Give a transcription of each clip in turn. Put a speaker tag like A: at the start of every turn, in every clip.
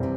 A: Oh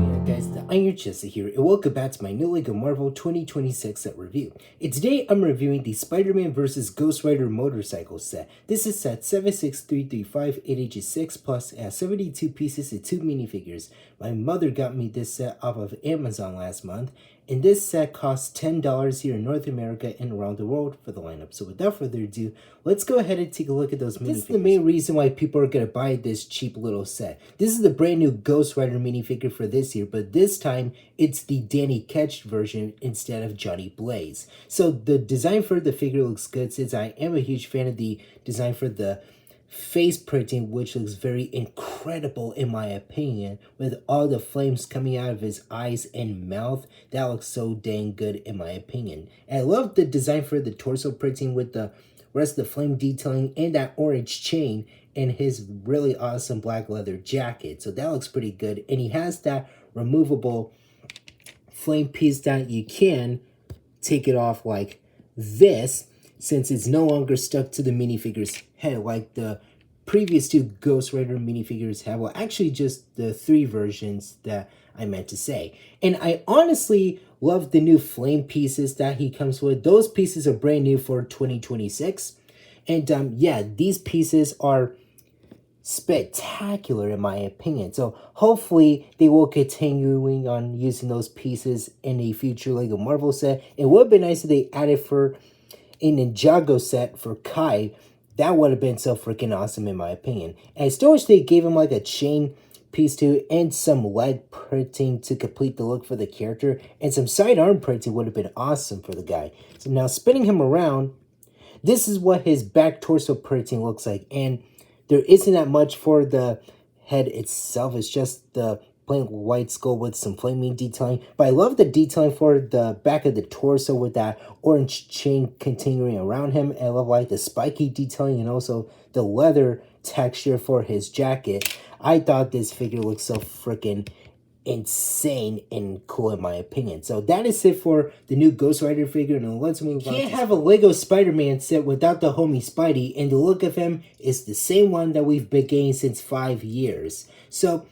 A: yeah, guys, the Iron Chester here, and welcome back to my new LEGO Marvel 2026 set review. And today I'm reviewing the Spider-Man vs. Ghost Rider motorcycle set. This is set 76335, 8H6 plus, it has 72 pieces and 2 minifigures. My mother got me this set off of Amazon last month, and this set costs $10 here in North America and around the world for the lineup. So without further ado, let's go ahead and take a look at those minifigures. This is the main reason why people are going to buy this cheap little set. This is the brand new Ghost Rider minifigure for this year, but this time it's the Danny Ketch version instead of Johnny Blaze. So the design for the figure looks good, since I am a huge fan of the design for the face printing, which looks very incredible in my opinion, with all the flames coming out of his eyes and mouth. That looks so dang good in my opinion. And I love the design for the torso printing with the rest of the flame detailing and that orange chain and his really awesome black leather jacket. So that looks pretty good. And he has that removable flame piece that you can take it off like this, since it's no longer stuck to the minifigure's head like the previous two Ghost Rider minifigures have. Well, actually just the 3 versions that I meant to say. And I honestly love the new flame pieces that he comes with. Those pieces are brand new for 2026. And yeah, these pieces are spectacular in my opinion. So hopefully they will continuing on using those pieces in a future LEGO Marvel set. It would have been nice if they added for a Ninjago set for Kai. That would have been so freaking awesome in my opinion. And I still wish they gave him like a chain piece too, and some leg printing to complete the look for the character, and some sidearm printing would have been awesome for the guy. So now spinning him around, this is what his back torso printing looks like, and there isn't that much for the head itself. It's just the plain white skull with some flaming detailing. But I love the detailing for the back of the torso with that orange chain continuing around him. And I love like the spiky detailing and also the leather texture for his jacket. I thought this figure looked so freaking insane and cool in my opinion. So that is it for the new Ghost Rider figure, and let's move on. Can't have a Lego Spider-Man set without the homie Spidey, and the look of him is the same one that we've been getting since 5 years. So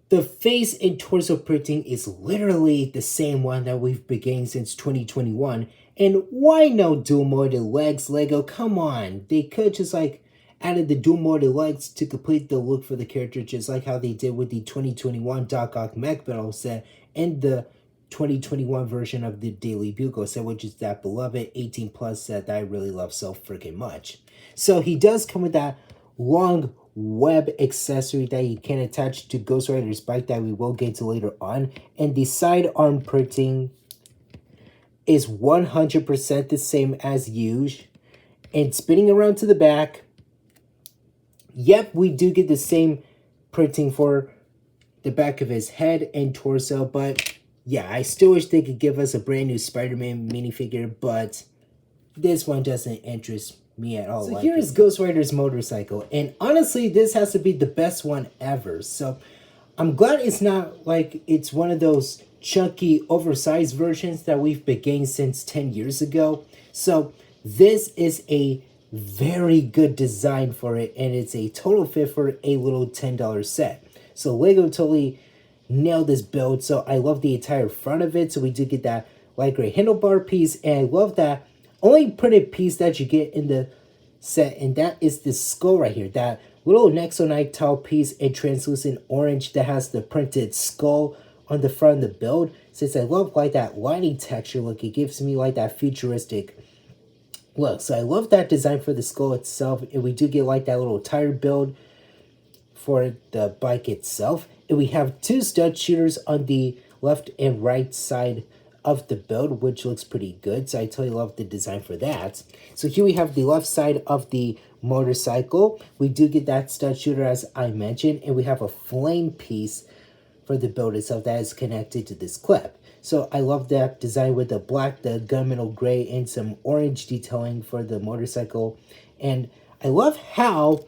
A: the face and torso printing is literally the same one that we've been getting since 2021. And why no dual molded legs, Lego? Come on. They could just like added the dual molded legs to complete the look for the character, just like how they did with the 2021 Doc Ock Mech Battle set and the 2021 version of the Daily Bugle set, which is that beloved 18 plus set that I really love so freaking much. So he does come with that long web accessory that you can attach to Ghost Rider's bike that we will get to later on, and the sidearm printing is 100% the same as usual. And spinning around to the back, yep, we do get the same printing for the back of his head and torso, but yeah, I still wish they could give us a brand new Spider-Man minifigure, but this one doesn't interest me at all. So here is Ghost Rider's motorcycle, and honestly, this has to be the best one ever. So I'm glad it's not like it's one of those chunky, oversized versions that we've been getting since 10 years ago. So this is a very good design for it, and it's a total fit for a little $10 set. So Lego totally nailed this build. So I love the entire front of it. So we did get that light gray handlebar piece, and I love that only printed piece that you get in the set, and that is this skull right here. That little Nexonite tile piece in translucent orange that has the printed skull on the front of the build. Since I love like that lighting texture look, it gives me like that futuristic look. So I love that design for the skull itself, and we do get like that little tire build for the bike itself. And we have 2 stud shooters on the left and right side of the build, which looks pretty good. So I totally love the design for that. So here we have the left side of the motorcycle. We do get that stud shooter as I mentioned, and we have a flame piece for the build itself that is connected to this clip. So I love that design with the black, the gunmetal gray, and some orange detailing for the motorcycle. And I love how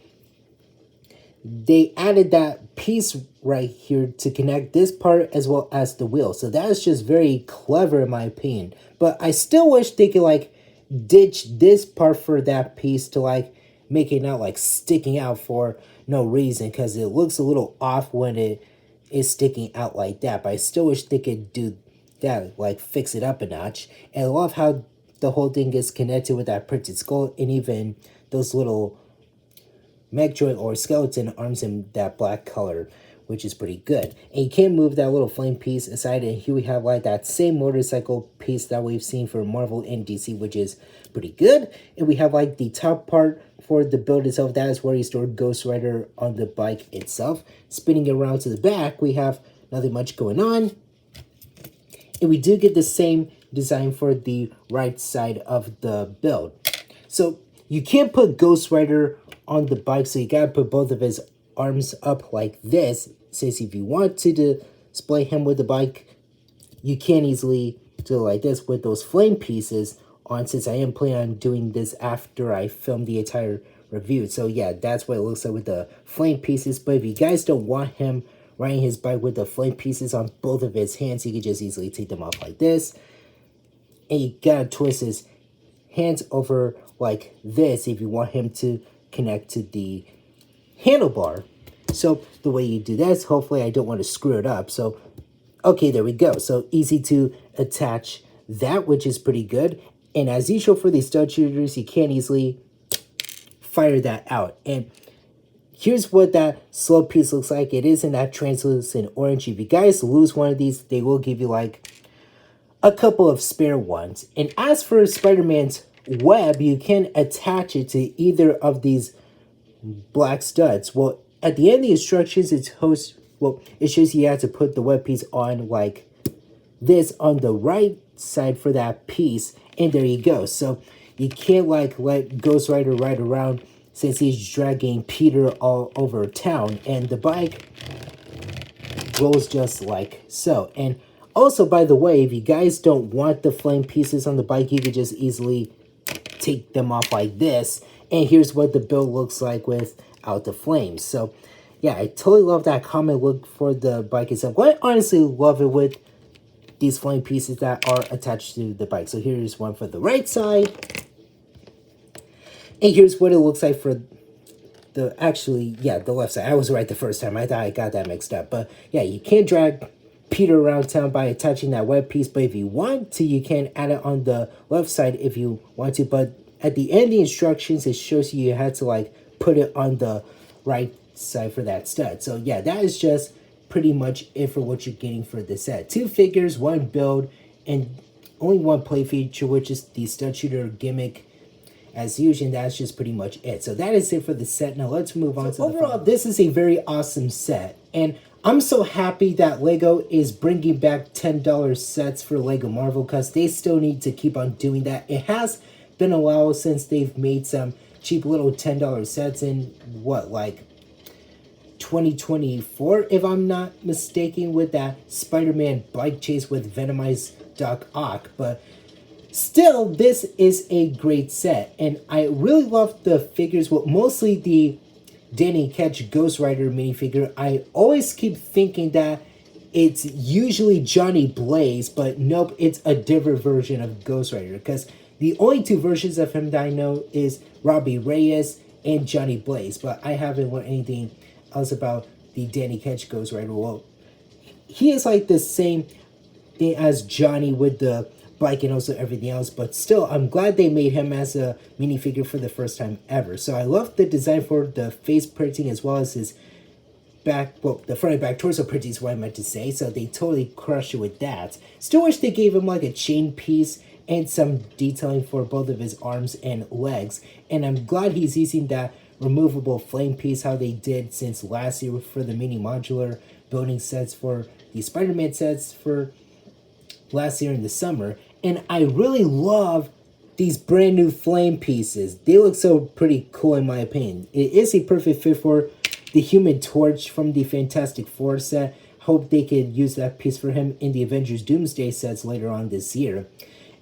A: they added that piece right here to connect this part as well as the wheel. So that is just very clever in my opinion. But I still wish they could like ditch this part for that piece to like make it not like sticking out for no reason, because it looks a little off when it is sticking out like that. But I still wish they could do that, like fix it up a notch. And I love how the whole thing is connected with that printed skull, and even those little mech joint or skeleton arms in that black color, which is pretty good. And you can move that little flame piece aside, and here we have like that same motorcycle piece that we've seen for Marvel and DC, which is pretty good. And we have like the top part for the build itself. That is where you store Ghost Rider on the bike itself. Spinning around to the back, we have nothing much going on. And we do get the same design for the right side of the build. So you can't put Ghost Rider on the bike, so you gotta put both of his arms up like this. Since if you want to display him with the bike, you can easily do it like this with those flame pieces on, since I am planning on doing this after I film the entire review. So yeah, that's what it looks like with the flame pieces. But if you guys don't want him riding his bike with the flame pieces on both of his hands, you can just easily take them off like this. And you gotta twist his hands over like this if you want him to connect to the handlebar. So the way you do this, hopefully I don't want to screw it up. So okay, there we go. So easy to attach that, which is pretty good. And as usual for these stud shooters, you can easily fire that out. And here's what that slow piece looks like. It is in that translucent orange. If you guys lose one of these, they will give you like a couple of spare ones. And as for Spider-Man's web, you can attach it to either of these black studs. Well, at the end of the instructions, it shows you have to put the web piece on like this on the right side for that piece, and there you go. So you can't like let Ghost Rider ride around since he's dragging Peter all over town, and the bike rolls just like so. And also, by the way, if you guys don't want the flame pieces on the bike, you could just easily take them off like this. And here's what the build looks like without the flames. So yeah, I totally love that common look for the bike itself. I honestly love it with these flame pieces that are attached to the bike. So here's one for the right side. And here's what it looks like for the left side. I was right the first time. I thought I got that mixed up. But yeah, you can't drag Peter around town by attaching that web piece. But if you want to, you can add it on the left side if you want to. But at the end of the instructions, it shows you had to like put it on the right side for that stud. So yeah, that is just pretty much it for what you're getting for the set. 2 figures, 1 build, and only 1 play feature, which is the stud shooter gimmick as usual. That's just pretty much it. So that is it for the set. Now let's move on to overall, this is a very awesome set, and I'm so happy that LEGO is bringing back $10 sets for LEGO Marvel, because they still need to keep on doing that. It has been a while since they've made some cheap little $10 sets in what, like 2024, if I'm not mistaken, with that Spider-Man bike chase with Venomized Doc Ock. But still, this is a great set, and I really love the figures. Well, mostly the Danny Ketch Ghost Rider minifigure. I always keep thinking that it's usually Johnny Blaze, but nope, it's a different version of Ghost Rider, because the only 2 versions of him that I know is Robbie Reyes and Johnny Blaze, but I haven't learned anything else about the Danny Ketch Ghost Rider. Well, he is like the same thing as Johnny with the bike and also everything else, but still, I'm glad they made him as a minifigure for the first time ever. So I love the design for the face printing as well as his back, well, the front and back torso printing is what I meant to say, so they totally crushed it with that. Still wish they gave him like a chain piece and some detailing for both of his arms and legs, and I'm glad he's using that removable flame piece how they did since last year for the mini modular building sets for the Spider-Man sets for last year in the summer. And I really love these brand new flame pieces. They look so pretty cool in my opinion. It is a perfect fit for the Human Torch from the Fantastic Four set. Hope they could use that piece for him in the Avengers Doomsday sets later on this year.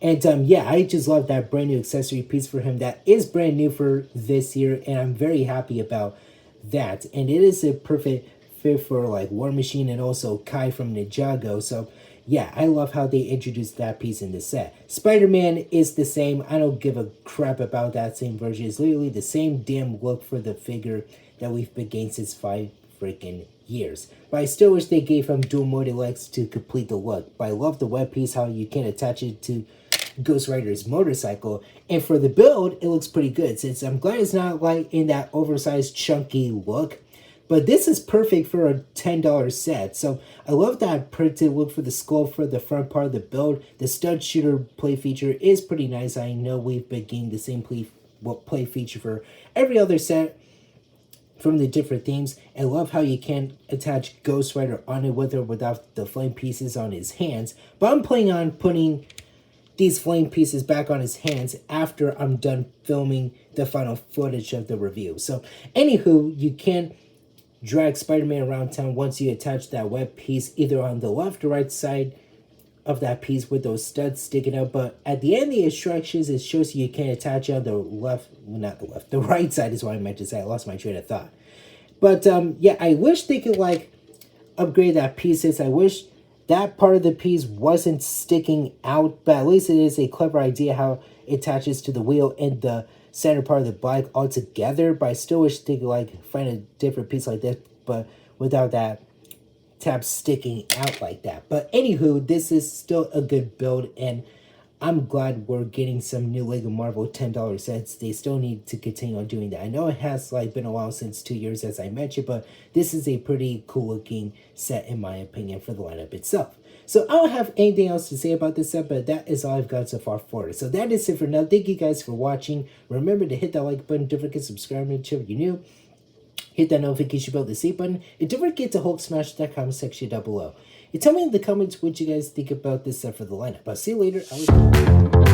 A: And yeah, I just love that brand new accessory piece for him that is brand new for this year, and I'm very happy about that. And it is a perfect fit for like War Machine and also Kai from Ninjago. So yeah, I love how they introduced that piece in the set. Spider-Man is the same. I don't give a crap about that same version. It's literally the same damn look for the figure that we've been getting since 5 freaking years. But I still wish they gave him dual motor legs to complete the look. But I love the web piece, how you can attach it to Ghost Rider's motorcycle. And for the build, it looks pretty good. Since I'm glad it's not like in that oversized chunky look. But this is perfect for a $10 set. So I love that printed look for the skull for the front part of the build. The stud shooter play feature is pretty nice. I know we've been getting the same play feature for every other set from the different themes. I love how you can attach Ghost Rider on it with or without the flame pieces on his hands. But I'm planning on putting these flame pieces back on his hands after I'm done filming the final footage of the review. So anywho, you can drag Spider-Man around town once you attach that web piece either on the left or right side of that piece with those studs sticking out. But at the end of the instructions, it shows you can attach it on the left, well, not the left, the right side is what I meant to say. I lost my train of thought. But yeah, I wish they could like upgrade that pieces. I wish that part of the piece wasn't sticking out, but at least it is a clever idea how it attaches to the wheel and the center part of the bike all together. But I still wish they could like find a different piece like this, but without that tab sticking out like that. But anywho, this is still a good build, and I'm glad we're getting some new Lego Marvel $10 sets. They still need to continue on doing that. I know it has like been a while since 2 years, as I mentioned, but this is a pretty cool looking set in my opinion for the lineup itself. So I don't have anything else to say about this set, but that is all I've got so far for it. So that is it for now. Thank you guys for watching. Remember to hit that like button. Don't forget to subscribe to the channel if you're new. Hit that notification bell, the save button, and don't forget to Hulk smash that comment section down below. And tell me in the comments what you guys think about this set for the lineup. I'll see you later.